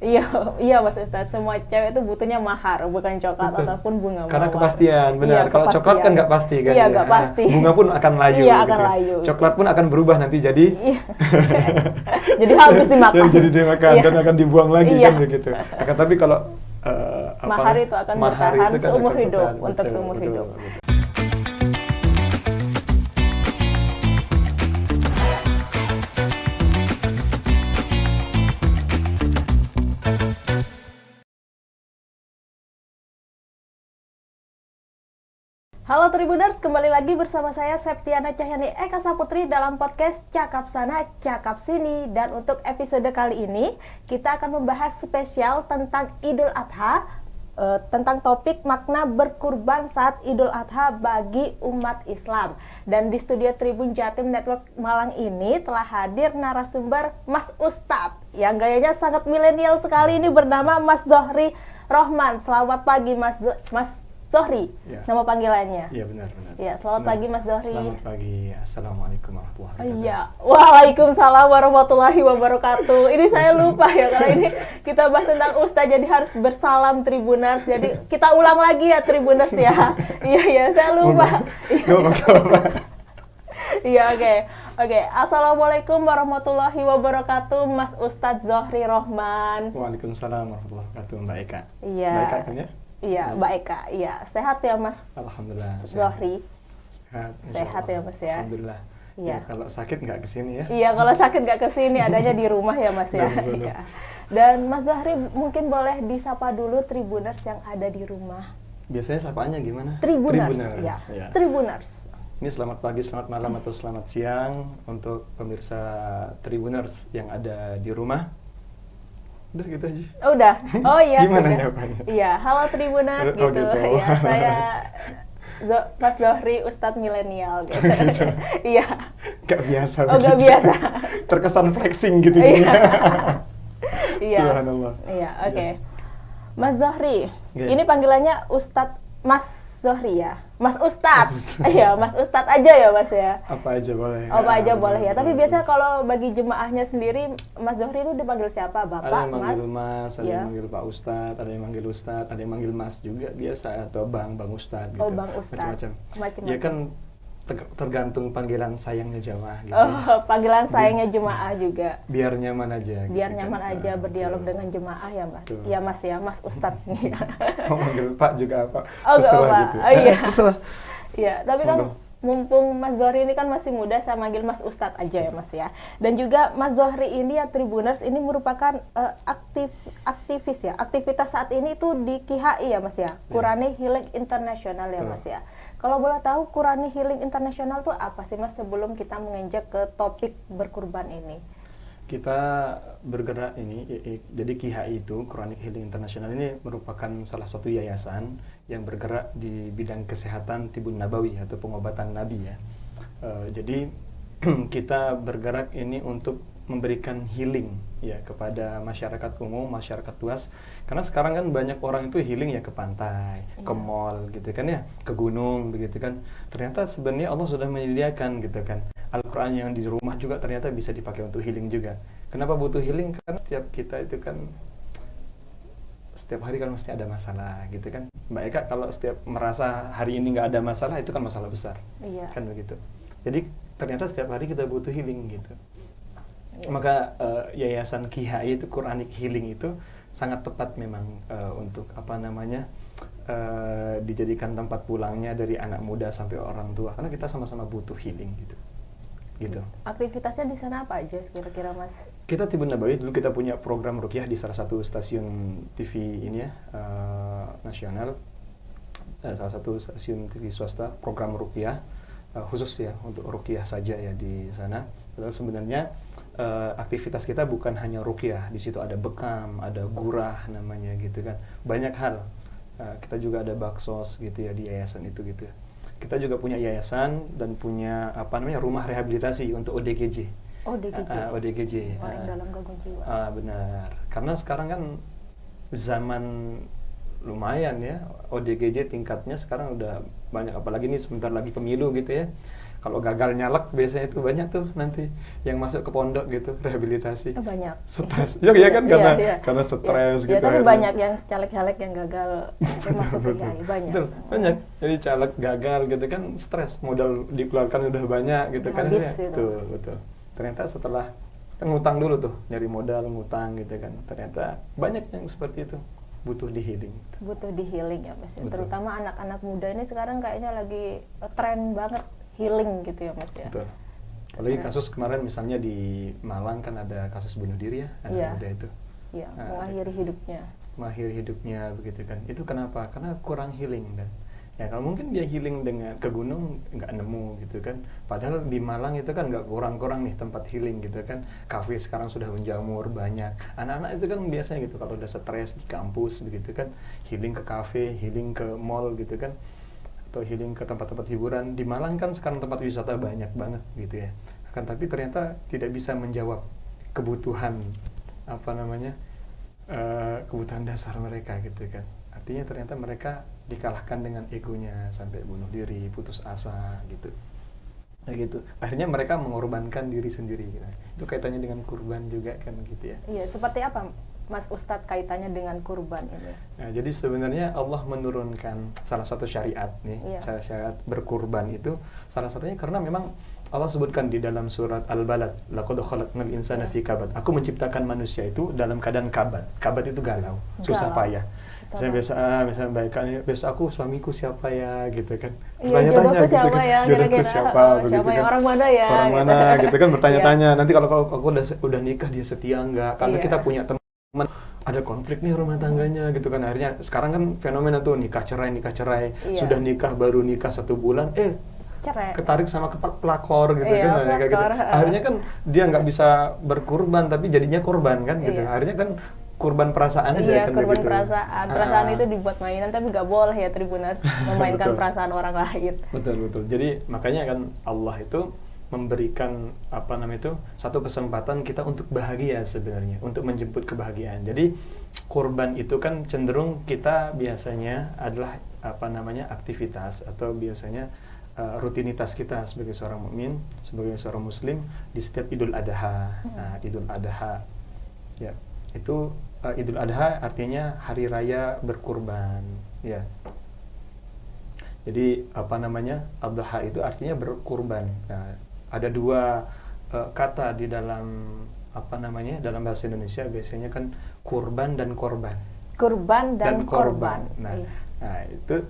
Iya, iya Mas Ustadz, semua cewek itu butuhnya mahar, bukan coklat Betul. ataupun bunga Karena mawar. kepastian, benar. Iya, Kalau coklat kan nggak pasti kan? Iya, ya. nggak pasti. Bunga pun akan layu. Iya, gitu akan ya. layu. Coklat pun akan berubah nanti jadi. Iya. Jadi habis dimakan. Ya, jadi dimakan Iya. dan akan dibuang lagi Iya. kan begitu. Akan tapi kalau mahar itu akan mahar bertahan itu kan seumur akan hidup, bertahan. untuk Betul, seumur betul, hidup. betul. Halo Tribuners, kembali lagi bersama saya Septiana Cahyani Eka Saputri dalam podcast Cakap Sana, Cakap Sini. Dan untuk episode kali ini, kita akan membahas spesial tentang Idul Adha, tentang topik makna berkurban saat Idul Adha bagi umat Islam. Dan di studio Tribun Jatim Network Malang ini telah hadir narasumber Mas Ustadz yang gayanya sangat milenial sekali ini, bernama Mas Zohri Rohman. Selamat pagi Mas Zohri, Ya. nama panggilannya. Iya benar. Ya, selamat pagi Mas Zohri. Selamat pagi. Assalamualaikum warahmatullahi wabarakatuh. Iya, waalaikumsalam warahmatullahi wabarakatuh. Ini saya lupa ya, karena ini kita bahas tentang Ustadz, jadi harus bersalam Tribuners. Jadi kita ulang lagi ya Tribuners ya. Iya, saya lupa. Iya, oke. Assalamualaikum warahmatullahi wabarakatuh, Mas Ustadz Zohri Rohman. Waalaikumsalam warahmatullahi wabarakatuh, Mbak Eka. Iya. Mbak Eka kan ya? Iya, Mbak Eka. Iya, sehat ya Mas Alhamdulillah. Zohri. Sehat. Sehat ya, Mas, ya? Alhamdulillah. Iya. Ya, kalau sakit nggak kesini ya? Iya, kalau sakit nggak kesini, adanya di rumah ya Mas ya. Betul. Iya. Dan Mas Zohri mungkin boleh disapa dulu Tribuners yang ada di rumah. Biasanya sapaannya gimana? Tribuners, ya. Ya. Tribuners. Ini selamat pagi, selamat malam, atau selamat siang untuk pemirsa Tribuners yang ada di rumah. Udah gitu aja. Oh, udah. Oh iya, Gimana sudah. jawabannya? Iya, halo Tribuners Oh, gitu. gitu. Ya, saya Mas Zohri Ustadz milenial gitu. Iya. Gak biasa. Oh, nggak begitu. biasa. Terkesan flexing gitu. Iya. Iya. Subhanallah. Iya, oke. Ya. Mas Zohri, Oke. ini panggilannya Ustadz Mas Zohri ya? Mas Ustadz. Mas Ustadz. Iya, Mas Ustadz aja ya Mas ya? Apa aja boleh. Apa aja boleh ya. Tapi Boleh. biasanya kalau bagi jemaahnya sendiri, Mas Zohri itu dipanggil siapa? ada Bapak, yang Mas? manggil Mas, ada Iya. yang manggil Pak Ustadz, ada yang manggil Ustadz, ada yang manggil Mas juga biasa, atau Bang Ustadz gitu. Oh, Bang Ustadz. Macam-macam. Macam-macam. Ya kan tergantung panggilan sayangnya jamaah gitu. Oh, panggilan sayangnya jemaah juga. Biar nyaman aja. gitu Biar kan. nyaman aja Nah, berdialog betul. dengan jemaah ya, Mas. Betul. Iya, Mas ya, Mas Ustadz nih. Mau manggil Pak juga apa? Oh, nggak Terserah apa. gitu. Oh, iya. Terserah. Iya, tapi kan Monggo. mumpung Mas Zohri ini kan masih muda, saya manggil Mas Ustadz aja ya Mas ya. Dan juga Mas Zohri ini ya Tribuners ini merupakan aktivis ya. Aktivitas saat ini itu di KHI ya Mas ya. Qurani Healing International ya Betul. Mas ya. Kalau boleh tahu Qurani Healing International itu apa sih Mas sebelum kita menginjak ke topik berkurban ini? Kita bergerak ini, jadi KHI itu, Quranic Healing International ini merupakan salah satu yayasan yang bergerak di bidang kesehatan tibun nabawi atau pengobatan nabi ya. Jadi kita bergerak ini untuk memberikan healing ya kepada masyarakat umum, masyarakat luas. Karena sekarang kan banyak orang itu healing ya ke pantai, ke mall gitu kan ya, ke gunung begitu kan. Ternyata sebenarnya Allah sudah menyediakan gitu kan. Al-Quran yang di rumah juga ternyata bisa dipakai untuk healing juga. Kenapa butuh healing? Karena setiap kita itu kan setiap hari kan mesti ada masalah gitu kan. Mbak Eka kalau setiap merasa hari ini nggak ada masalah, itu kan masalah besar. Iya. Kan begitu. Jadi ternyata setiap hari kita butuh healing gitu. Maka yayasan KHI itu, Quranic Healing itu sangat tepat memang untuk apa namanya dijadikan tempat pulangnya dari anak muda sampai orang tua, karena kita sama-sama butuh healing gitu. Aktivitasnya di sana apa aja kira-kira Mas? Kita Tibun Nabawi dulu kita punya program ruqyah di salah satu stasiun TV ini ya, nasional, salah satu stasiun TV swasta, program ruqyah khusus ya untuk ruqyah saja ya di sana. Padahal sebenarnya aktivitas kita bukan hanya ruqyah, di situ ada bekam, ada gurah namanya gitu kan, banyak hal. Kita juga ada baksos gitu ya di yayasan itu gitu. Kita juga punya yayasan dan punya apa namanya rumah rehabilitasi untuk ODGJ. ODGJ. ODGJ. Orang dalam gangguan jiwa. Benar. Karena sekarang kan zaman lumayan ya, ODGJ tingkatnya sekarang udah banyak, apalagi nih sebentar lagi pemilu gitu ya. Kalau gagal nyalek biasanya itu banyak tuh nanti yang masuk ke pondok gitu, rehabilitasi. Banyak. Stres. Ya kan karena stres gitu. Ya, tapi banyak yang caleg-caleg yang gagal masuk ke KI, banyak. Betul, banyak. Jadi caleg gagal gitu kan stres, modal dikeluarkan udah banyak gitu kan. Habis itu. Betul. Ternyata setelah kan ngutang dulu tuh, nyari modal, ngutang gitu kan. Ternyata banyak yang seperti itu. Butuh di healing. Butuh di healing ya Mas. Terutama anak-anak muda ini sekarang kayaknya lagi tren banget healing gitu ya Mas ya. Betul. Apalagi kasus kemarin misalnya di Malang kan ada kasus bunuh diri ya anak muda itu. Iya, mengakhiri hidupnya. Mengakhiri hidupnya begitu kan. Itu kenapa? Karena kurang healing kan. Ya kalau mungkin dia healing dengan ke gunung nggak nemu gitu kan. Padahal di Malang itu kan nggak kurang-kurang nih tempat healing gitu kan. Kafe sekarang sudah menjamur banyak. Anak-anak itu kan biasanya gitu kalau udah stres di kampus begitu kan, healing ke kafe, healing ke mall gitu kan, atau healing ke tempat-tempat hiburan. Di Malang kan sekarang tempat wisata banyak banget gitu ya. Akan tapi ternyata tidak bisa menjawab kebutuhan kebutuhan dasar mereka gitu kan. Artinya ternyata mereka dikalahkan dengan egonya sampai bunuh diri, putus asa gitu. Nah gitu. Akhirnya mereka mengorbankan diri sendiri gitu. Itu kaitannya dengan kurban juga kan gitu ya. Iya, seperti apa Mas Ustadz kaitannya dengan kurban ini? Nah, jadi sebenarnya Allah menurunkan salah satu syariat nih, syariat berkurban itu salah satunya karena memang Allah sebutkan di dalam surat Al-Balad, laqad khalaqnal insana fi kabad. Aku menciptakan manusia itu dalam keadaan kabad. Kabad itu galau, susah payah. Saya misalnya baikkan, besok aku suamiku siapa ya gitu kan. Bertanya-tanya gitu siapa kan. Ya, jodohku siapa begitu siapa kan. ya, orang mana ya. Orang mana gitu kan bertanya-tanya. Nanti kalau aku udah nikah dia setia enggak? Karena kita punya teman ada konflik nih rumah tangganya gitu kan. Akhirnya sekarang kan fenomena tuh nikah cerai. Sudah nikah baru nikah 1 bulan cerai, ketarik sama pelakor gitu kan, kayak gitu. Akhirnya kan dia nggak bisa berkurban tapi jadinya korban kan gitu. Akhirnya kan kurban perasaan aja kan kurban gitu. perasaan itu dibuat mainan tapi nggak boleh ya Tribuners memainkan perasaan orang lain. Betul. Jadi makanya kan Allah itu memberikan satu kesempatan kita untuk bahagia sebenarnya, untuk menjemput kebahagiaan. Jadi kurban itu kan cenderung kita biasanya adalah aktivitas atau biasanya rutinitas kita sebagai seorang mukmin, sebagai seorang muslim di setiap Idul Adha. Nah, Idul Adha ya, itu Idul Adha artinya hari raya berkurban ya. Jadi Adha itu artinya berkurban. Nah, ada 2 kata di dalam dalam bahasa Indonesia biasanya kan kurban dan korban. Kurban dan korban. Nah, itu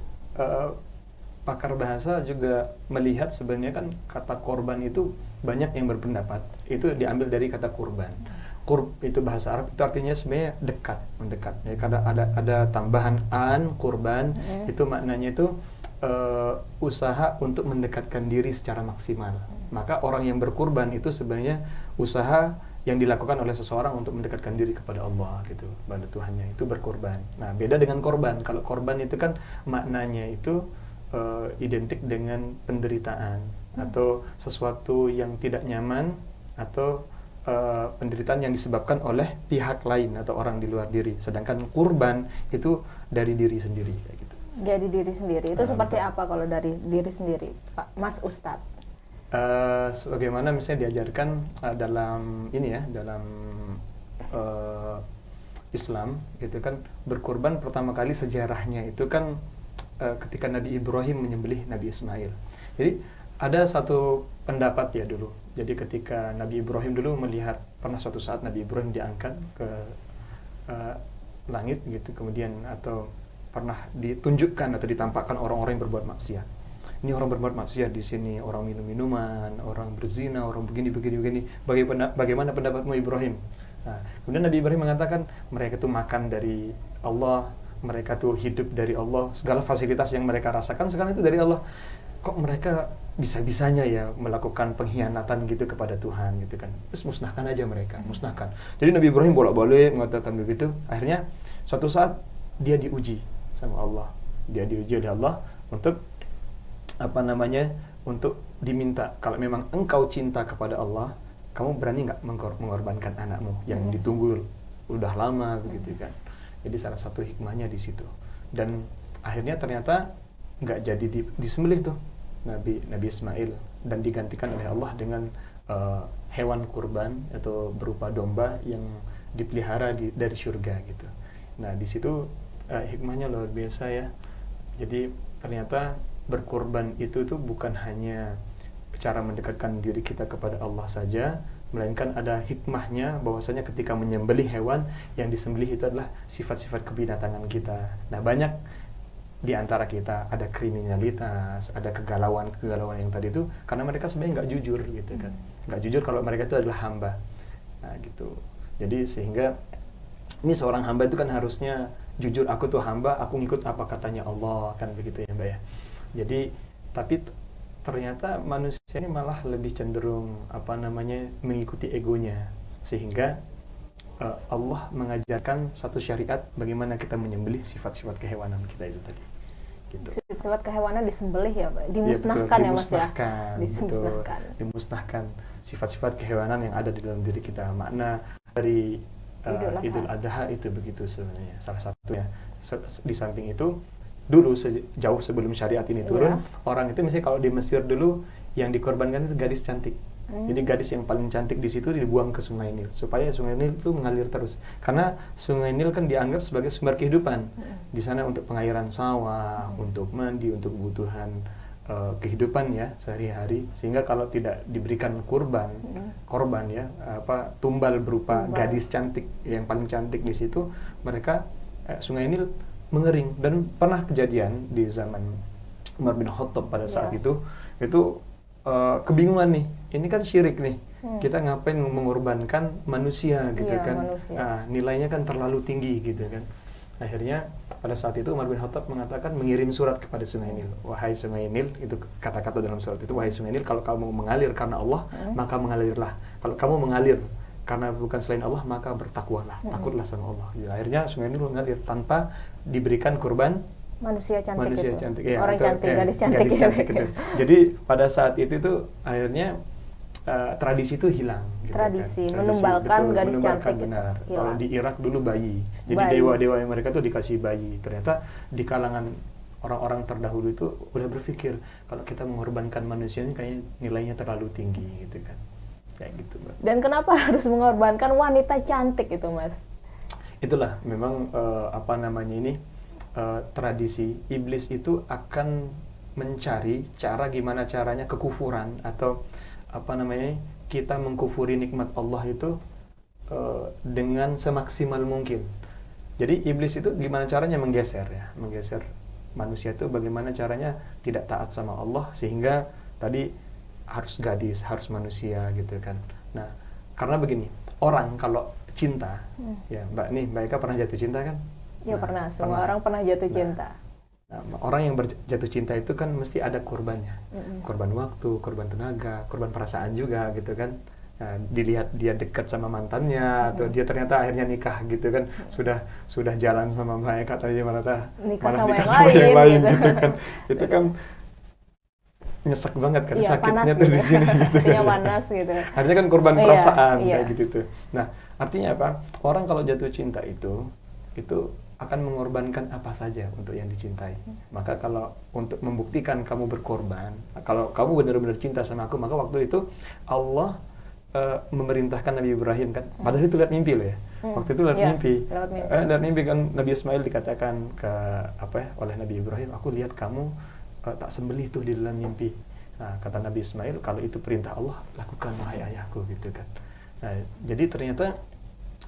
pakar bahasa juga melihat sebenarnya kan kata korban itu banyak yang berpendapat itu diambil dari kata kurban. Kurb itu bahasa Arab itu artinya sebenarnya mendekat. Ya, karena ada tambahan kurban itu maknanya itu usaha untuk mendekatkan diri secara maksimal. Maka orang yang berkurban itu sebenarnya usaha yang dilakukan oleh seseorang untuk mendekatkan diri kepada Allah gitu, pada Tuhannya, itu berkurban. Nah, beda dengan korban. Kalau korban itu kan maknanya itu identik dengan penderitaan atau sesuatu yang tidak nyaman atau penderitaan yang disebabkan oleh pihak lain atau orang di luar diri. Sedangkan kurban itu dari diri sendiri kayak gitu. Jadi diri sendiri itu seperti apa kalau dari diri sendiri, Pak Mas Ustadz? Sebagaimana misalnya diajarkan dalam Islam gitu kan, berkurban pertama kali sejarahnya itu kan ketika Nabi Ibrahim menyembelih Nabi Ismail. Jadi ada satu pendapat ya dulu. Jadi ketika Nabi Ibrahim dulu melihat, pernah suatu saat Nabi Ibrahim diangkat ke langit gitu, kemudian atau pernah ditunjukkan atau ditampakkan orang-orang yang berbuat maksiat. Ini orang berbuat maksiat di sini, orang minum minuman, orang berzina, orang begini. Bagaimana pendapatmu Ibrahim? Nah, kemudian Nabi Ibrahim mengatakan mereka itu makan dari Allah, mereka tuh hidup dari Allah, segala fasilitas yang mereka rasakan sekarang itu dari Allah. Kok mereka bisa-bisanya ya melakukan pengkhianatan gitu kepada Tuhan gitu kan. Terus musnahkan aja mereka, musnahkan. Jadi Nabi Ibrahim bolak-balik mengatakan begitu. Akhirnya suatu saat dia diuji sama Allah. Dia diuji oleh Allah untuk untuk diminta, kalau memang engkau cinta kepada Allah, kamu berani nggak mengorbankan anakmu yang ditunggu udah lama begitu kan. Jadi salah satu hikmahnya di situ. Dan akhirnya ternyata nggak jadi disembelih tuh Nabi Ismail dan digantikan oleh Allah dengan hewan kurban atau berupa domba yang dipelihara dari surga gitu. Nah di situ hikmahnya luar biasa ya. Jadi ternyata berkurban itu tuh bukan hanya cara mendekatkan diri kita kepada Allah saja, melainkan ada hikmahnya bahwasanya ketika menyembelih hewan, yang disembelih itu adalah sifat-sifat kebinatangan kita. Nah banyak di antara kita ada kriminalitas, ada kegalauan yang tadi itu karena mereka sebenarnya nggak jujur gitu kan, nggak jujur kalau mereka itu adalah hamba. Nah gitu. Jadi sehingga ini seorang hamba itu kan harusnya jujur, aku tuh hamba, aku ngikut apa katanya Allah, kan begitu ya Mbak ya. Jadi tapi ternyata manusia ini malah lebih cenderung mengikuti egonya, sehingga Allah mengajarkan satu syariat bagaimana kita menyembelih sifat-sifat kehewanan kita itu tadi. Gitu. Sifat kehewanan disembelih ya Pak, dimusnahkan ya Mas ya. Dimusnahkan sifat-sifat kehewanan yang ada di dalam diri kita. Makna dari Idul Adha itu begitu sebenarnya. Salah satunya di samping itu dulu jauh sebelum syariat ini turun, orang itu misalnya kalau di Mesir dulu yang dikorbankan itu gadis cantik. Jadi gadis yang paling cantik di situ dibuang ke Sungai Nil supaya Sungai Nil itu mengalir terus. Karena Sungai Nil kan dianggap sebagai sumber kehidupan. Di sana untuk pengairan sawah, untuk mandi, untuk kebutuhan kehidupan ya sehari-hari. Sehingga kalau tidak diberikan korban ya, tumbal berupa gadis cantik yang paling cantik di situ, mereka Sungai Nil mengering. Dan pernah kejadian di zaman Umar bin Khattab pada saat itu kebingungan nih, ini kan syirik nih, kita ngapain mengorbankan manusia gitu kan, nilainya kan terlalu tinggi gitu kan. Akhirnya pada saat itu Umar bin Khattab mengatakan, mengirim surat kepada Sungai Nil, wahai Sungai Nil, itu kata-kata dalam surat itu, wahai Sungai Nil, kalau kamu mengalir karena Allah, maka mengalirlah. Kalau kamu mengalir karena bukan selain Allah, maka bertakwalah, takutlah sama Allah. Ya, akhirnya Sungai Nil mengalir tanpa diberikan kurban manusia cantik ya, orang cantik, gadis cantik itu. Jadi pada saat itu tuh akhirnya tradisi itu hilang. Gitu tradisi kan? menumbalkan gadis cantik benar. Itu Kalau di Irak dulu bayi, jadi dewa-dewa yang mereka tuh dikasih bayi. Ternyata di kalangan orang-orang terdahulu itu udah berpikir kalau kita mengorbankan manusia ini kayaknya nilainya terlalu tinggi gitu kan, kayak gitu Mbak. Dan kenapa harus mengorbankan wanita cantik itu Mas? Itulah memang tradisi iblis itu akan mencari cara gimana caranya kekufuran atau kita mengkufuri nikmat Allah itu dengan semaksimal mungkin. Jadi iblis itu gimana caranya menggeser manusia itu, bagaimana caranya tidak taat sama Allah sehingga tadi harus gadis, harus manusia gitu kan. Nah, karena begini, orang kalau cinta, ya Mbak Eka pernah jatuh cinta kan? Ya pernah, semua orang pernah jatuh cinta. Orang yang jatuh cinta itu kan mesti ada korbannya, korban waktu, korban tenaga, korban perasaan juga gitu kan. Nah, dilihat dia dekat sama mantannya atau dia ternyata akhirnya nikah gitu kan, sudah jalan sama Mbak Eka tadi malah nikah sama yang lain gitu kan. Itu kan nyesek banget kan, sakitnya tuh di sini gitu kan. Panas gitu. Artinya kan korban perasaan kayak gitu tuh. Nah, artinya apa? Orang kalau jatuh cinta itu akan mengorbankan apa saja untuk yang dicintai. Maka kalau untuk membuktikan kamu berkorban, kalau kamu benar-benar cinta sama aku, maka waktu itu Allah memerintahkan Nabi Ibrahim kan, padahal itu lihat mimpi loh ya. Waktu itu lihat mimpi kan, Nabi Ismail dikatakan oleh Nabi Ibrahim, aku lihat kamu tak sembelih tuh di dalam mimpi. Nah, kata Nabi Ismail, kalau itu perintah Allah, lakukan wahai ayahku gitu kan. Nah, jadi ternyata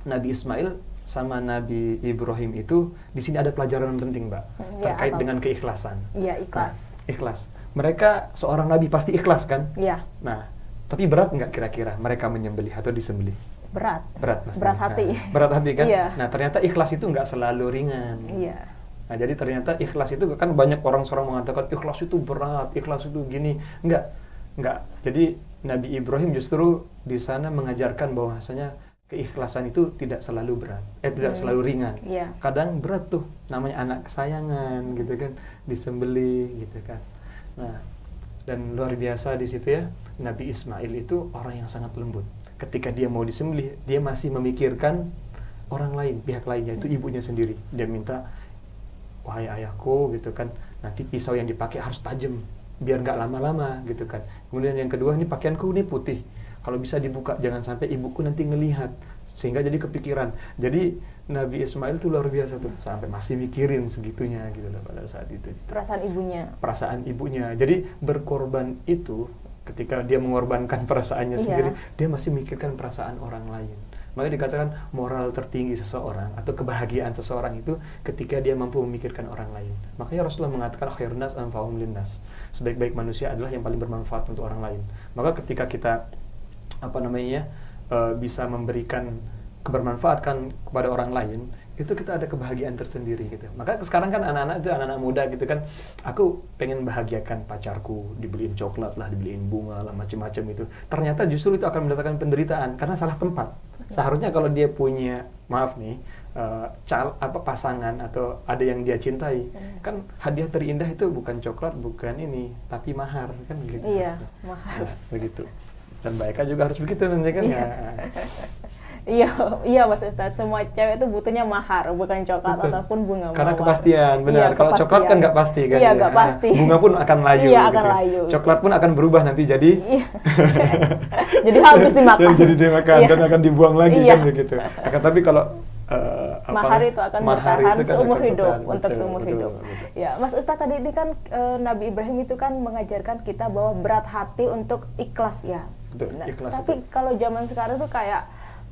Nabi Ismail sama Nabi Ibrahim itu di sini ada pelajaran penting, Mbak, terkait dengan keikhlasan. Iya, ikhlas. Nah, ikhlas. Mereka seorang nabi pasti ikhlas kan? Iya. Nah, tapi berat nggak kira-kira mereka menyembelih atau disembelih? Berat pasti. Berat hati. Nah, berat hati kan? Iya. Nah, ternyata ikhlas itu nggak selalu ringan. Iya. Nah, jadi ternyata ikhlas itu kan banyak orang mengatakan ikhlas itu berat, ikhlas itu gini. Enggak. Jadi Nabi Ibrahim justru di sana mengajarkan bahwasanya keikhlasan itu tidak selalu berat, tidak selalu ringan. Yeah. Kadang berat tuh, namanya anak kesayangan gitu kan, disembelih gitu kan. Nah, dan luar biasa di situ ya, Nabi Ismail itu orang yang sangat lembut. Ketika dia mau disembelih, dia masih memikirkan orang lain, pihak lainnya, itu ibunya sendiri. Dia minta, wahai ayahku gitu kan, nanti pisau yang dipakai harus tajam, biar nggak lama-lama gitu kan. Kemudian yang kedua, ini pakaianku ini putih, kalau bisa dibuka jangan sampai ibuku nanti ngelihat, sehingga jadi kepikiran. Jadi Nabi Ismail tuh luar biasa tuh, sampai masih mikirin segitunya gitu loh pada saat itu. Perasaan ibunya. Jadi berkorban itu, ketika dia mengorbankan perasaannya sendiri, dia masih memikirkan perasaan orang lain. Makanya dikatakan moral tertinggi seseorang atau kebahagiaan seseorang itu ketika dia mampu memikirkan orang lain. Makanya Rasulullah mengatakan khairun nas anfa'uhum linnas. Sebaik-baik manusia adalah yang paling bermanfaat untuk orang lain. Maka ketika kita bisa memberikan kebermanfaatan kepada orang lain, itu kita ada kebahagiaan tersendiri gitu. Maka sekarang kan anak-anak muda gitu kan, aku pengen bahagiakan pacarku, dibeliin coklat lah, dibeliin bunga lah, macam-macam itu. Ternyata justru itu akan mendatangkan penderitaan karena salah tempat. Seharusnya kalau dia punya, maaf nih, pasangan atau ada yang dia cintai, kan hadiah terindah itu bukan coklat, bukan ini, tapi mahar kan gitu. Iya, mahar. Begitu. Dan Mbak Eka juga harus begitu nanti kan ya. Iya Mas Ustadz, semua cewek itu butuhnya mahar, bukan coklat ataupun bunga. Karena kepastian, benar. Kalau coklat kan nggak pasti kan. Iya, nggak pasti. Bunga pun akan layu. Iya, gitu. akan layu. Coklat pun akan berubah nanti jadi. Jadi harus dimakan. Jadi dimakan dan akan dibuang lagi kan begitu. Tapi kalau mahar itu akan bertahan seumur hidup, untuk seumur hidup. Betul. Ya, Mas Ustadz tadi ini kan Nabi Ibrahim itu kan mengajarkan kita bahwa berat hati untuk ikhlas ya. Betul, ikhlas. Tapi kalau zaman sekarang tuh kayak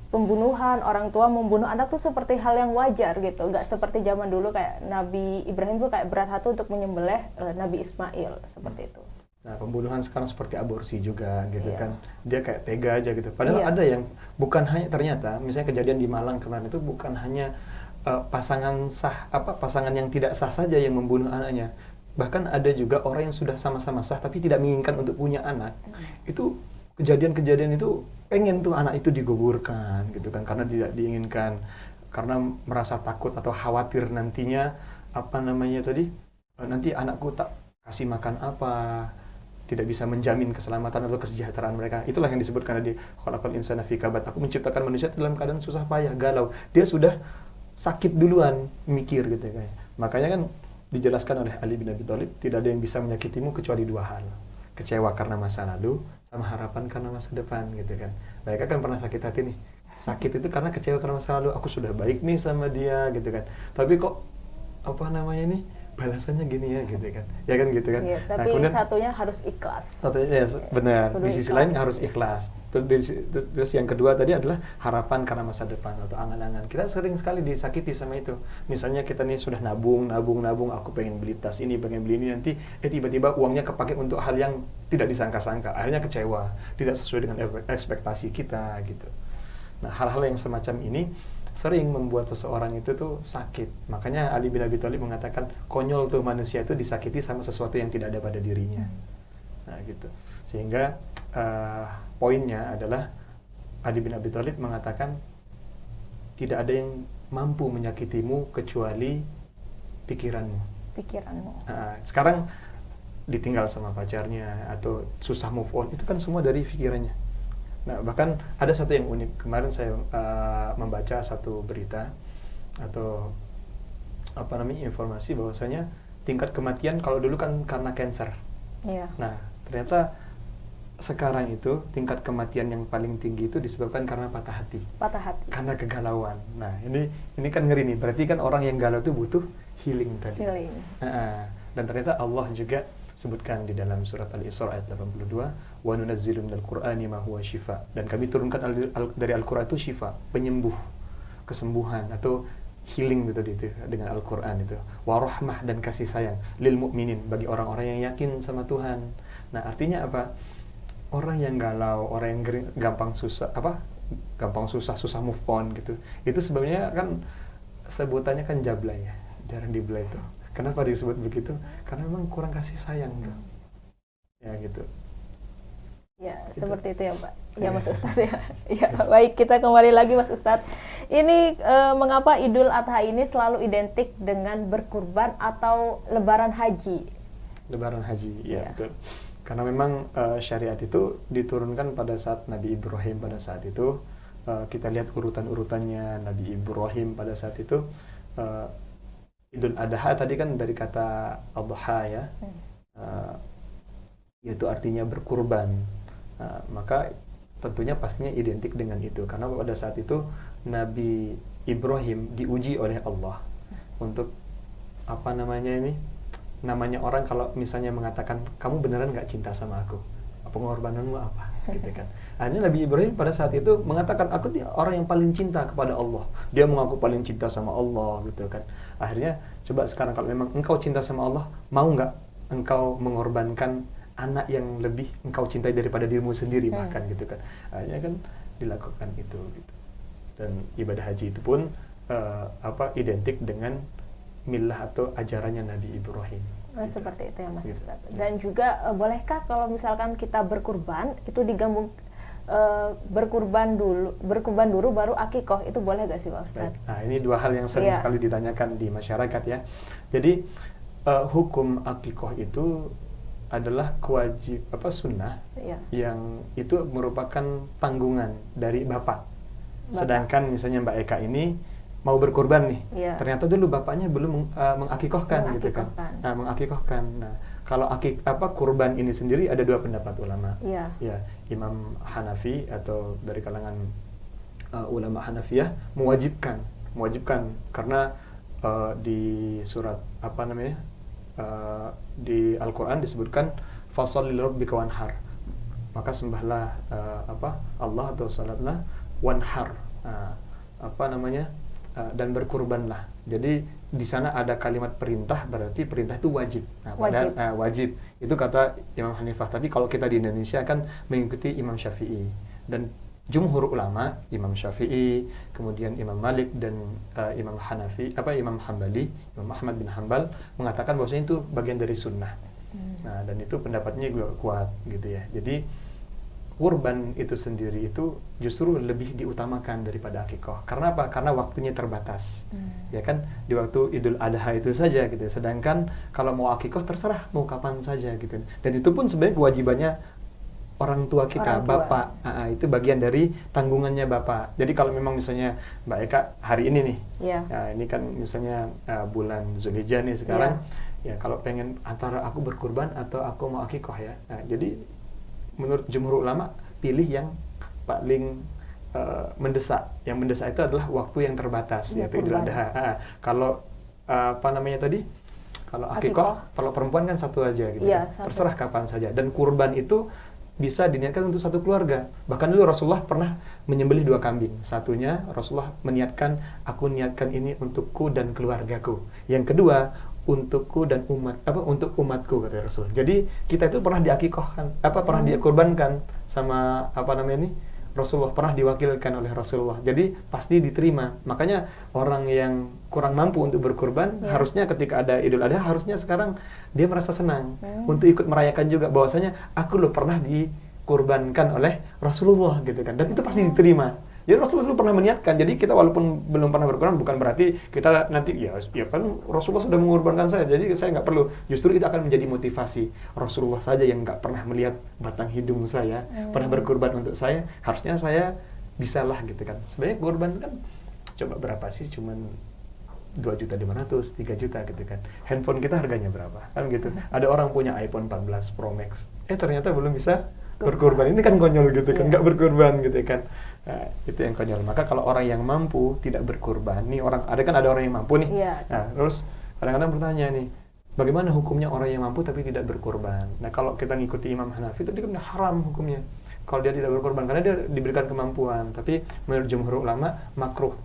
pembunuhan, orang tua membunuh anak tuh seperti hal yang wajar gitu, nggak seperti zaman dulu kayak Nabi Ibrahim tuh kayak berat hati untuk menyembelih Nabi Ismail seperti itu. Nah, pembunuhan sekarang seperti aborsi juga gitu kan, dia kayak tega aja gitu. Padahal ada yang bukan hanya, ternyata misalnya kejadian di Malang kemarin itu bukan hanya pasangan yang tidak sah saja yang membunuh anaknya, bahkan ada juga orang yang sudah sama-sama sah tapi tidak menginginkan untuk punya anak. Itu kejadian-kejadian itu pengen tuh anak itu digugurkan gitu kan, karena tidak diinginkan, karena merasa takut atau khawatir nantinya nanti anakku tak kasih makan apa, tidak bisa menjamin keselamatan atau kesejahteraan mereka. Itulah yang disebutkan tadi, khalaqal insana fi kabad. Aku menciptakan manusia dalam keadaan susah payah, galau. Dia sudah sakit duluan mikir gitu kayak. Makanya kan dijelaskan oleh Ali bin Abi Thalib, tidak ada yang bisa menyakitimu kecuali dua hal. Kecewa karena masa lalu, sama harapan karena masa depan gitu kan. Mereka kan pernah sakit hati nih. Sakit itu karena kecewa karena masa lalu, aku sudah baik nih sama dia gitu kan. Tapi kok balasannya gini ya gitu kan. Ya kan gitu kan. Iya, tapi kemudian, satunya harus ikhlas. Satunya benar. Di sisi lain harus ikhlas. Terus yang kedua tadi adalah harapan karena masa depan atau angan-angan. Kita sering sekali disakiti sama itu. Misalnya kita nih sudah nabung, aku pengen beli tas ini, pengen beli ini, nanti tiba-tiba uangnya kepake untuk hal yang tidak disangka-sangka. Akhirnya kecewa, tidak sesuai dengan ekspektasi kita gitu. Nah, hal-hal yang semacam ini sering membuat seseorang itu tuh sakit. Makanya Ali bin Abi Thalib mengatakan konyol tuh manusia itu disakiti sama sesuatu yang tidak ada pada dirinya. Nah gitu. Sehingga poinnya adalah Ali bin Abi Thalib mengatakan tidak ada yang mampu menyakitimu kecuali pikiranmu. Sekarang ditinggal sama pacarnya atau susah move on, itu kan semua dari pikirannya. Nah, bahkan ada satu yang unik. Kemarin saya membaca satu berita atau informasi bahwasanya tingkat kematian kalau dulu kan karena kanker. Iya. Nah, ternyata sekarang itu tingkat kematian yang paling tinggi itu disebabkan karena patah hati. Karena kegalauan. Nah, ini kan ngeri nih. Berarti kan orang yang galau itu butuh healing tadi. Dan ternyata Allah juga sebutkan di dalam surat Al-Isra ayat 82, wa nunazzilu minal qur'ani ma huwa shifa, dan kami turunkan dari Al-Qur'an itu shifa, penyembuh, kesembuhan atau healing itu dengan Al-Qur'an itu, wa rahmah, dan kasih sayang lil mu'minin, bagi orang-orang yang yakin sama Tuhan. Nah, artinya apa? Orang yang galau, orang yang gampang susah move on gitu. Itu sebenarnya kan sebutannya kan jablay ya, jarang dibelai itu. Kenapa disebut begitu? Karena memang kurang kasih sayang tuh. Ya gitu. Ya, gitu. Seperti itu ya, Pak. Ya, Mas Ustadz ya. Ya, baik, kita kembali lagi Mas Ustadz. Ini mengapa Idul Adha ini selalu identik dengan berkurban atau lebaran haji? Lebaran haji, ya betul. Karena memang syariat itu diturunkan pada saat Nabi Ibrahim pada saat itu. Kita lihat urutan-urutannya Nabi Ibrahim pada saat itu. Idul Adha tadi kan dari kata Adha ya, yaitu artinya berkurban. Nah, maka tentunya pastinya identik dengan itu, karena pada saat itu Nabi Ibrahim diuji oleh Allah untuk apa namanya ini, namanya orang kalau misalnya mengatakan kamu beneran nggak cinta sama aku, pengorbananmu apa, gitu kan. Akhirnya Nabi Ibrahim pada saat itu mengatakan aku orang yang paling cinta kepada Allah, dia mengaku paling cinta sama Allah, gitu kan. Akhirnya coba sekarang kalau memang engkau cinta sama Allah, mau nggak engkau mengorbankan anak yang lebih engkau cintai daripada dirimu sendiri, bahkan gitu kan. Akhirnya kan dilakukan itu gitu. Dan ibadah haji itu pun identik dengan milah atau ajarannya Nabi Ibrahim. Gitu. Seperti itu ya Mas Gitu. Ustadz. Dan juga bolehkah kalau misalkan kita berkurban itu digabung berkurban dulu baru akikoh, itu boleh gak sih Pak Ustadz? Nah, ini dua hal yang sering sekali ditanyakan di masyarakat ya. Jadi hukum akikoh itu adalah kewajib sunnah yang itu merupakan tanggungan dari bapak. Sedangkan misalnya Mbak Eka ini mau berkurban nih, ternyata dulu bapaknya belum mengakikohkan gitu kan. Nah, mengakikohkan. Nah, kalau kurban ini sendiri ada dua pendapat ulama. Ya, Imam Hanafi atau dari kalangan ulama Hanafiyah mewajibkan karena di surat di Al-Quran disebutkan fasholli lirabbika wanhar, maka sembahlah Allah atau salatlah wanhar, dan berkurbanlah. Jadi di sana ada kalimat perintah, berarti perintah itu wajib. Nah, wajib itu kata Imam Hanifah. Tapi kalau kita di Indonesia kan mengikuti Imam Syafi'i, dan jumhur ulama, Imam Syafi'i, kemudian Imam Malik dan Imam Hambali, Imam Ahmad bin Hanbal mengatakan bahwasanya itu bagian dari sunnah. Nah, dan itu pendapatnya juga kuat gitu ya. Jadi kurban itu sendiri itu justru lebih diutamakan daripada akikoh. Karena apa? Karena waktunya terbatas. Ya kan, di waktu Idul Adha itu saja gitu. Sedangkan kalau mau akikoh terserah mau kapan saja gitu. Dan itu pun sebenarnya kewajibannya orang tua kita, bapak. Itu bagian dari tanggungannya bapak. Jadi kalau memang misalnya Mbak Eka hari ini nih, nah, ini kan misalnya bulan Zulhijjah nih sekarang, ya kalau pengen antara aku berkurban atau aku mau akikoh ya. Nah, jadi menurut jumhur ulama pilih yang paling mendesak. Yang mendesak itu adalah waktu yang terbatas, yaitu Idul Adha. Kalau kalau akikoh, kalau perempuan kan satu aja gitu. Terserah kapan saja. Dan kurban itu bisa diniatkan untuk satu keluarga. Bahkan dulu Rasulullah pernah menyembelih 2 kambing. Satunya Rasulullah meniatkan, aku niatkan ini untukku dan keluargaku. Yang kedua, untukku dan untuk umatku, kata Rasul. Jadi kita itu pernah diakikohkan, pernah dikurbankan sama Rasulullah, pernah diwakilkan oleh Rasulullah. Jadi pasti diterima. Makanya orang yang kurang mampu untuk berkurban, harusnya ketika ada Idul Adha, harusnya sekarang dia merasa senang untuk ikut merayakan juga bahwasanya aku loh pernah dikurbankan oleh Rasulullah gitu kan. Dan itu pasti diterima. Jadi Rasulullah pernah meniatkan. Jadi kita walaupun belum pernah berkurban, bukan berarti kita nanti ya kan Rasulullah sudah mengorbankan saya, jadi saya nggak perlu. Justru itu akan menjadi motivasi. Rasulullah saja yang nggak pernah melihat batang hidung saya, pernah berkorban untuk saya, harusnya saya bisalah gitu kan. Sebenarnya korban kan coba berapa sih? Cuman 2.500.000, 3 juta gitu kan. Handphone kita harganya berapa? Kan gitu. Ada orang punya iPhone 14 Pro Max. Ternyata belum bisa berkorban. Ini kan konyol gitu kan, nggak berkorban gitu kan. Nah, itu yang konyol. Maka kalau orang yang mampu tidak berkorban, nih ada orang yang mampu nih. Nah, terus kadang-kadang bertanya nih, bagaimana hukumnya orang yang mampu tapi tidak berkorban? Nah, kalau kita ngikuti Imam Hanafi itu dia kan haram hukumnya. Kalau dia tidak berkorban karena dia diberikan kemampuan, tapi menurut jumhur ulama makruh,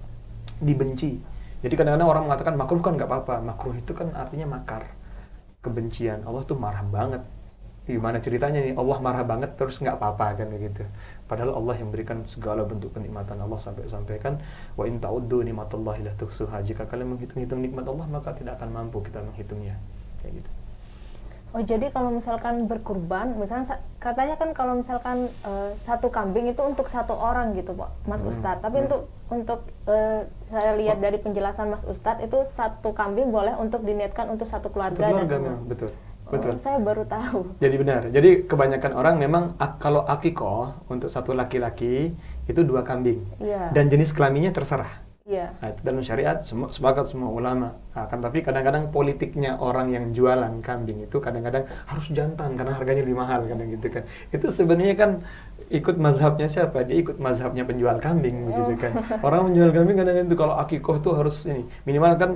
dibenci. Jadi kadang-kadang orang mengatakan makruh kan nggak apa-apa. Makruh itu kan artinya makar, kebencian. Allah tuh marah banget. Gimana ceritanya nih, Allah marah banget terus nggak apa-apa kan gitu. Padahal Allah yang berikan segala bentuk kenikmatan. Allah sampaikan, wa in ta'uddu nikmatallahi la tuhsuha. Jika kalian menghitung-hitung nikmat Allah, maka tidak akan mampu kita menghitungnya. Kayak gitu. Oh, jadi kalau misalkan berkurban, misalnya katanya kan kalau misalkan satu kambing itu untuk satu orang gitu, Pak, Mas Ustadz. Tapi untuk saya lihat dari penjelasan Mas Ustadz itu satu kambing boleh untuk diniatkan untuk satu keluarga. Satu keluarga memang, betul. Betul. Saya baru tahu. Jadi benar. Jadi kebanyakan orang memang kalau akikoh untuk satu laki-laki itu 2 kambing. Dan jenis kelaminnya terserah. Iya. Nah, itu dalam syariat sepakat semua ulama. Akan tapi kadang-kadang politiknya orang yang jualan kambing itu kadang-kadang harus jantan karena harganya lebih mahal kadang gitu kan. Itu sebenarnya kan ikut mazhabnya siapa? Dia ikut mazhabnya penjual kambing begitu kan. Orang menjual kambing kadang-kadang itu kalau akikoh itu harus ini minimal kan.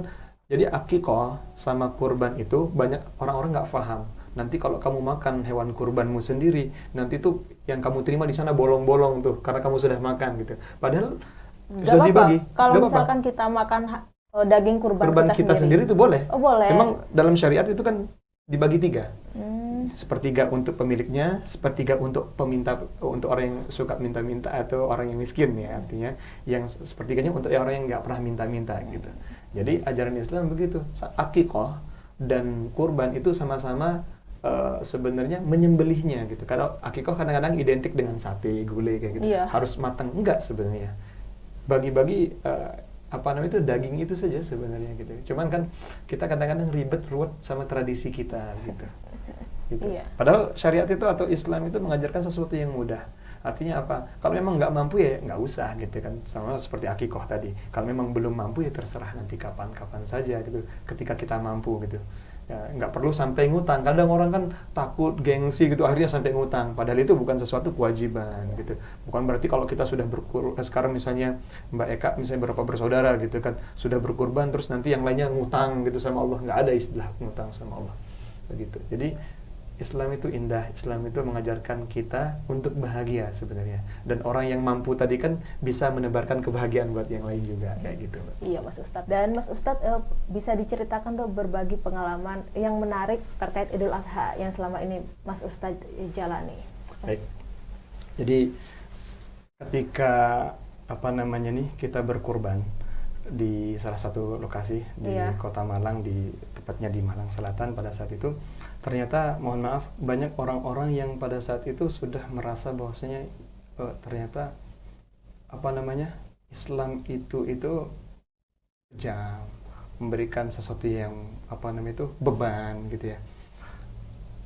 Jadi akikoh sama kurban itu banyak orang-orang nggak paham. Nanti kalau kamu makan hewan kurbanmu sendiri, nanti tuh yang kamu terima di sana bolong-bolong tuh karena kamu sudah makan gitu. Padahal Nggak sudah apa-apa. dibagi. Kalau Nggak misalkan apa-apa. kita makan daging kurban Kita sendiri itu boleh. Oh, boleh. Memang dalam syariat itu kan dibagi 3. Hmm. Sepertiga untuk pemiliknya, sepertiga untuk peminta, untuk orang yang suka minta-minta atau orang yang miskin ya, artinya yang sepertiganya untuk orang yang nggak pernah minta-minta gitu. Jadi ajaran Islam begitu. Akikoh dan kurban itu sama-sama sebenarnya menyembelihnya gitu. Karena akikoh kadang-kadang identik dengan sate, gulai kayak gitu. Iya. Harus matang, enggak sebenarnya. Bagi-bagi apa namanya itu daging itu saja sebenarnya gitu. Cuman kan kita kadang-kadang ribet ruwet sama tradisi kita gitu. Gitu. Iya. Padahal syariat itu atau Islam itu mengajarkan sesuatu yang mudah. Artinya apa? Kalau memang nggak mampu ya nggak usah gitu kan. Sama seperti akikoh tadi. Kalau memang belum mampu ya terserah nanti kapan-kapan saja gitu. Ketika kita mampu gitu. Ya, nggak perlu sampai ngutang. Kadang orang kan takut, gengsi gitu, akhirnya sampai ngutang. Padahal itu bukan sesuatu kewajiban gitu. Bukan berarti kalau kita sudah sekarang misalnya Mbak Eka misalnya berapa bersaudara gitu kan, sudah berkurban terus nanti yang lainnya ngutang gitu sama Allah. Nggak ada istilah ngutang sama Allah. Begitu. Jadi Islam itu indah, Islam itu mengajarkan kita untuk bahagia sebenarnya. Dan orang yang mampu tadi kan bisa menebarkan kebahagiaan buat yang lain juga, kayak gitu. Iya Mas Ustadz. Dan Mas Ustadz bisa diceritakan dong berbagi pengalaman yang menarik terkait Idul Adha yang selama ini Mas Ustadz jalani. Baik. Jadi ketika kita berkurban di salah satu lokasi di Kota Malang, tepatnya di Malang Selatan pada saat itu, ternyata mohon maaf banyak orang-orang yang pada saat itu sudah merasa bahwasanya ternyata Islam itu kejam, memberikan sesuatu yang beban gitu ya.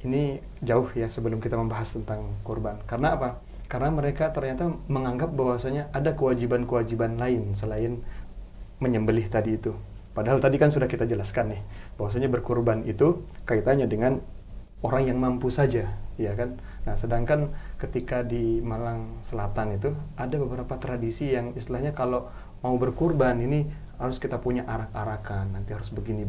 Ini jauh ya sebelum kita membahas tentang kurban. Karena apa? Karena mereka ternyata menganggap bahwasanya ada kewajiban-kewajiban lain selain menyembelih tadi itu. Padahal tadi kan sudah kita jelaskan nih, bahwasanya berkurban itu kaitannya dengan orang yang mampu saja, ya kan? Nah, sedangkan ketika di Malang Selatan itu ada beberapa tradisi yang istilahnya kalau mau berkurban ini harus kita punya arak-arakan, nanti harus begini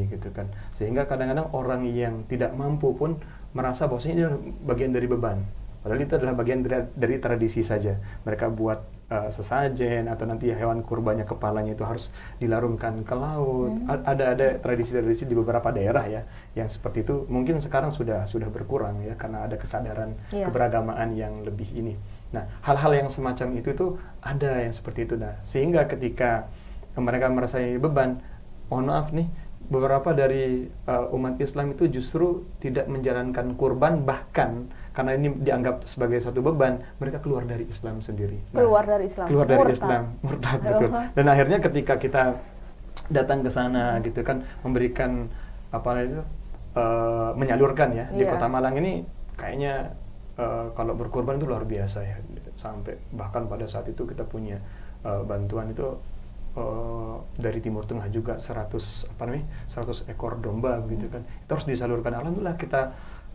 gitu kan. Sehingga kadang-kadang orang yang tidak mampu pun merasa bahwasanya ini bagian dari beban. Padahal itu adalah bagian dari tradisi saja. Mereka buat sesajen atau nanti hewan kurbannya kepalanya itu harus dilarungkan ke laut. Ada tradisi-tradisi di beberapa daerah ya yang seperti itu. Mungkin sekarang sudah berkurang ya karena ada kesadaran keberagamaan yang lebih ini. Nah, hal-hal yang semacam itu tuh ada yang seperti itu. Nah, sehingga ketika mereka merasa beban, mohon maaf nih, beberapa dari umat Islam itu justru tidak menjalankan kurban, bahkan karena ini dianggap sebagai satu beban, mereka keluar dari Islam sendiri. Keluar dari Islam. Keluar dari Islam, murtad betul. Dan akhirnya ketika kita datang ke sana gitu kan, memberikan menyalurkan ya di Kota Malang ini kayaknya kalau berkorban itu luar biasa ya. Sampai bahkan pada saat itu kita punya bantuan itu dari Timur Tengah juga 100 ekor domba begitu kan. Itu harus disalurkan. Alhamdulillah kita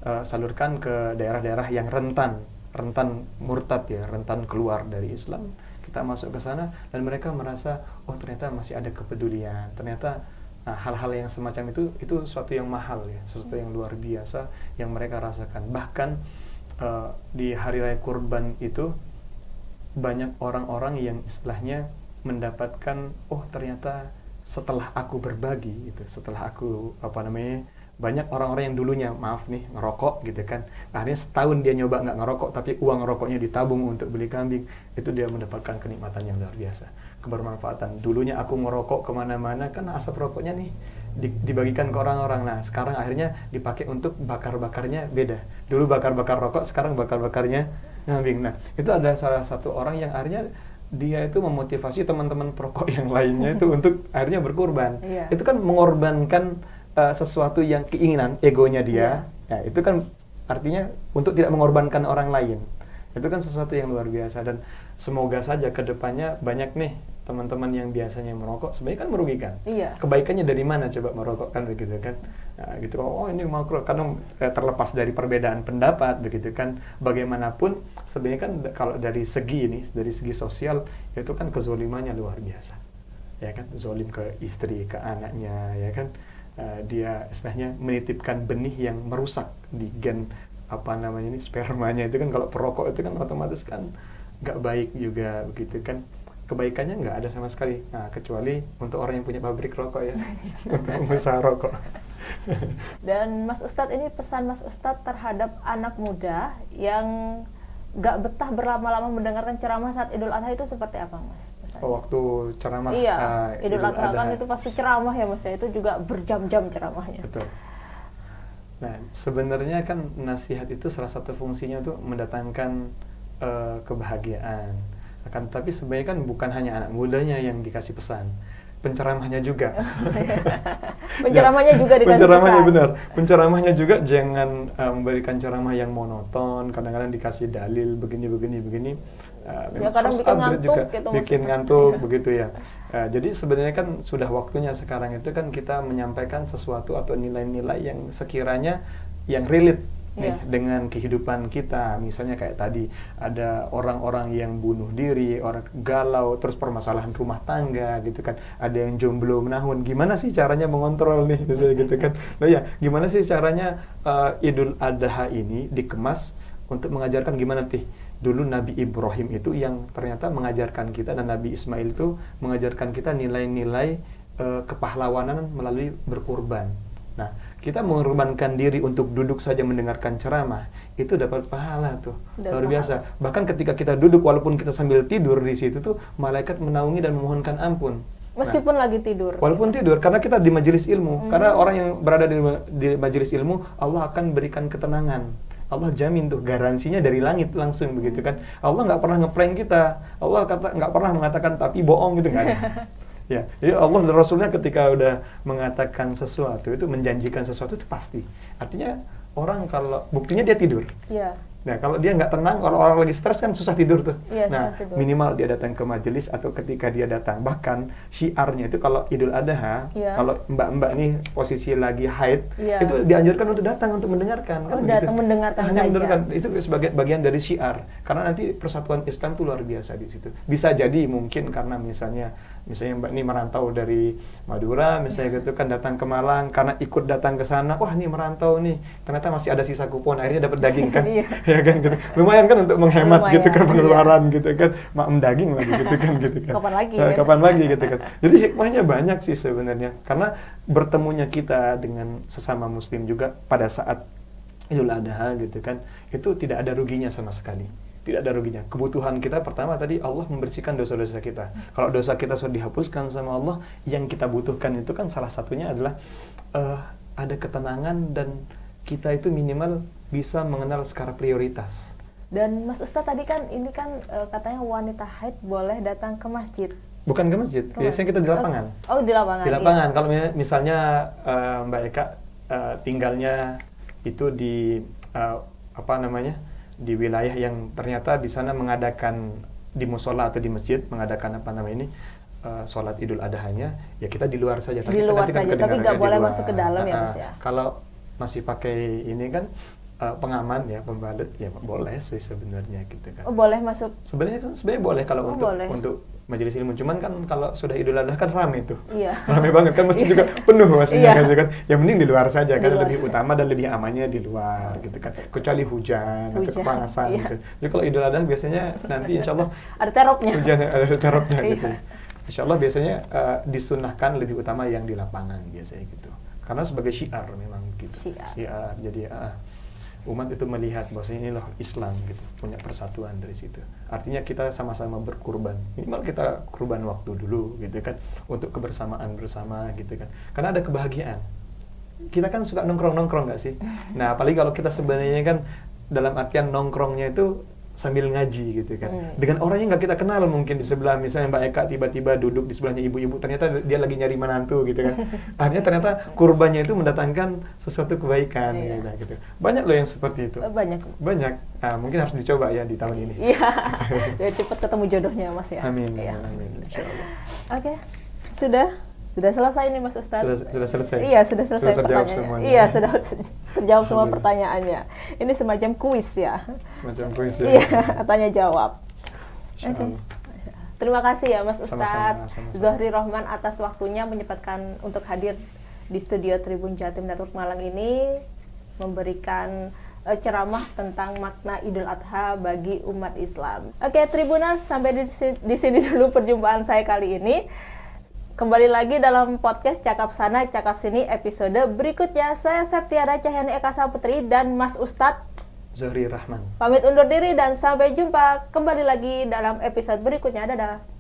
salurkan ke daerah-daerah yang rentan murtad ya, rentan keluar dari Islam. Kita masuk ke sana dan mereka merasa ternyata masih ada kepedulian. Ternyata hal-hal yang semacam itu sesuatu yang mahal ya, sesuatu yang luar biasa yang mereka rasakan. Bahkan di hari raya kurban itu banyak orang-orang yang istilahnya mendapatkan ternyata setelah aku berbagi gitu, setelah aku banyak orang-orang yang dulunya ngerokok gitu kan, akhirnya setahun dia nyoba nggak ngerokok tapi uang rokoknya ditabung untuk beli kambing, itu dia mendapatkan kenikmatan yang luar biasa, kebermanfaatan. Dulunya aku ngerokok kemana-mana kan asap rokoknya nih dibagikan ke orang-orang, nah sekarang akhirnya dipakai untuk bakar-bakarnya beda. Dulu bakar-bakar rokok, sekarang bakar-bakarnya kambing. Nah itu ada salah satu orang yang akhirnya dia itu memotivasi teman-teman perokok yang lainnya itu untuk akhirnya berkurban. Itu kan mengorbankan sesuatu yang keinginan egonya dia. Nah, itu kan artinya untuk tidak mengorbankan orang lain. Itu kan sesuatu yang luar biasa dan semoga saja ke depannya banyak nih teman-teman yang biasanya merokok sebenarnya kan merugikan. Iya. Kebaikannya dari mana coba merokok kan begitu kan? Nah, gitu. Oh ini makruh karena terlepas dari perbedaan pendapat begitu kan. Bagaimanapun sebenarnya kan kalau dari segi ini, dari segi sosial itu kan kezolimannya luar biasa. Ya kan, zolim ke istri, ke anaknya, ya kan. Dia istilahnya menitipkan benih yang merusak di gen apa namanya ini spermanya itu kan. Kalau perokok itu kan otomatis kan nggak baik juga begitu kan. Kebaikannya nggak ada sama sekali. Nah, kecuali untuk orang yang punya pabrik rokok ya, untuk usaha rokok. Dan Mas Ustadz, ini pesan Mas Ustadz terhadap anak muda yang nggak betah berlama-lama mendengarkan ceramah saat Idul Adha itu seperti apa, Mas? Pesannya? Waktu ceramah Iya, Idul Adha kan itu pasti ceramah ya, Mas ya. Itu juga berjam-jam ceramahnya. Betul. Nah, sebenarnya kan nasihat itu salah satu fungsinya untuk mendatangkan kebahagiaan. Akan tetapi sebenarnya kan bukan hanya anak mudanya yang dikasih pesan, penceramahnya juga. Penceramahnya juga dikasih penceramahnya pesan. Benar. Penceramahnya juga jangan memberikan ceramah yang monoton, kadang-kadang dikasih dalil begini. Ya kadang bikin ngantuk juga, gitu bikin maksudnya. ngantuk begitu ya. Jadi sebenarnya kan sudah waktunya sekarang itu kan kita menyampaikan sesuatu atau nilai-nilai yang sekiranya yang relate nih dengan kehidupan kita. Misalnya kayak tadi ada orang-orang yang bunuh diri, orang galau, terus permasalahan rumah tangga gitu kan. Ada yang jomblo menahun. Gimana sih caranya mengontrol nih misalnya gitu kan. Nah ya, gimana sih caranya Idul Adha ini dikemas untuk mengajarkan gimana sih dulu Nabi Ibrahim itu yang ternyata mengajarkan kita, dan Nabi Ismail itu mengajarkan kita nilai-nilai kepahlawanan melalui berkurban. Nah, kita mengorbankan diri untuk duduk saja mendengarkan ceramah, itu dapat pahala tuh, luar biasa. Bahkan ketika kita duduk, walaupun kita sambil tidur di situ tuh, malaikat menaungi dan memohonkan ampun. Meskipun lagi tidur. Walaupun tidur, karena kita di majelis ilmu. Karena orang yang berada di majelis ilmu, Allah akan berikan ketenangan. Allah jamin tuh, garansinya dari langit langsung begitu kan. Allah nggak pernah ngeprank kita. Allah nggak pernah mengatakan tapi bohong gitu kan. Ya, jadi Allah dan Rasulnya ketika udah mengatakan sesuatu itu, menjanjikan sesuatu itu pasti. Artinya orang kalau buktinya dia tidur. Iya. Nah, kalau dia nggak tenang, kalau orang lagi stres kan susah tidur tuh. Iya, nah, susah tidur. minimal dia datang ke majelis atau ketika dia datang. Bahkan syiarnya itu kalau Idul Adha, kalau mbak-mbak nih posisi lagi haid, itu dianjurkan untuk datang untuk mendengarkan. Oh, kan datang mendengarkan hanya saja. Mendengarkan. Itu sebagai bagian dari syiar. Karena nanti persatuan Islam itu luar biasa di situ. Bisa jadi mungkin karena misalnya mbak ini merantau dari Madura, misalnya gitu kan, datang ke Malang, karena ikut datang ke sana, wah ini merantau nih, ternyata masih ada sisa kupon, akhirnya dapat daging kan. Ya kan gitu. Lumayan kan untuk menghemat gitu kan pengeluaran gitu kan. Makan daging lagi gitu kan gitu kan. Kapan lagi gitu kan. Jadi hikmahnya banyak sih sebenarnya. Karena bertemunya kita dengan sesama muslim juga pada saat Idul Adha gitu kan, itu tidak ada ruginya sama sekali. Tidak ada ruginya. Kebutuhan kita pertama tadi Allah membersihkan dosa-dosa kita. Kalau dosa kita sudah dihapuskan sama Allah, yang kita butuhkan itu kan salah satunya adalah ada ketenangan, dan kita itu minimal bisa mengenal skala prioritas. Dan Mas Ustadz tadi kan ini kan katanya wanita haid boleh datang ke masjid. Bukan ke masjid, biasanya kita di lapangan. Oh, di lapangan. Di lapangan. Iya. Kalau misalnya Mbak Eka tinggalnya itu di di wilayah yang ternyata di sana mengadakan di musola atau di masjid mengadakan sholat Idul Adha-nya, ya kita di luar saja. Di luar saja, tapi nggak boleh masuk ke dalam ya, Mas ya. Kalau masih pakai ini kan pengaman ya, pembalut ya boleh sih sebenarnya gitu kan. Oh, boleh masuk. Sebenarnya boleh kalau untuk majelis ilmu. Cuman kan kalau sudah Idul Adha kan ramai tuh. Iya. Ramai banget kan, masjid juga penuh pastinya kan. Ya mending di luar saja kan, lebih utama dan lebih amannya di luar gitu kan. Kecuali hujan atau kepanasan gitu. Jadi kalau Idul Adha biasanya nanti insyaallah ada teropnya. Hujan ada teropnya gitu. Insyaallah biasanya disunahkan lebih utama yang di lapangan biasanya gitu. Karena sebagai syiar memang gitu. Syiar. Jadi umat itu melihat bahwasanya inilah Islam gitu, punya persatuan dari situ. Artinya kita sama-sama berkurban. Minimal kita kurban waktu dulu gitu kan, untuk kebersamaan bersama gitu kan. Karena ada kebahagiaan. Kita kan suka nongkrong-nongkrong nggak sih? Nah, apalagi kalau kita sebenarnya kan dalam artian nongkrongnya itu sambil ngaji gitu kan. Dengan orang yang nggak kita kenal mungkin di sebelah, misalnya Mbak Eka tiba-tiba duduk di sebelahnya ibu-ibu, ternyata dia lagi nyari menantu gitu kan. Akhirnya ternyata kurbannya itu mendatangkan sesuatu kebaikan gitu. Banyak loh yang seperti itu. Banyak. Nah, mungkin harus dicoba ya di tahun ini. Iya. Biar cepat ketemu jodohnya Mas ya. Amin. Ya. Amin. Insyaallah. Oke. Sudah selesai nih Mas Ustadz. Sudah selesai. Iya, sudah selesai pertanyaannya. Semuanya. Iya, sudah terjawab semua pertanyaannya. Ini semacam kuis ya. Semacam kuis ya. Iya, tanya jawab. Oke. Terima kasih ya Mas Ustadz Zohri Rohman atas waktunya menyempatkan untuk hadir di studio Tribun Jatim Network Malang ini, memberikan ceramah tentang makna Idul Adha bagi umat Islam. Oke, Tribuners, sampai di sini dulu perjumpaan saya kali ini. Kembali lagi dalam podcast Cakap Sana, Cakap Sini episode berikutnya. Saya Septiana Cahyani Eka Saputri dan Mas Ustadz Zohri Rahman. Pamit undur diri dan sampai jumpa kembali lagi dalam episode berikutnya. Dadah.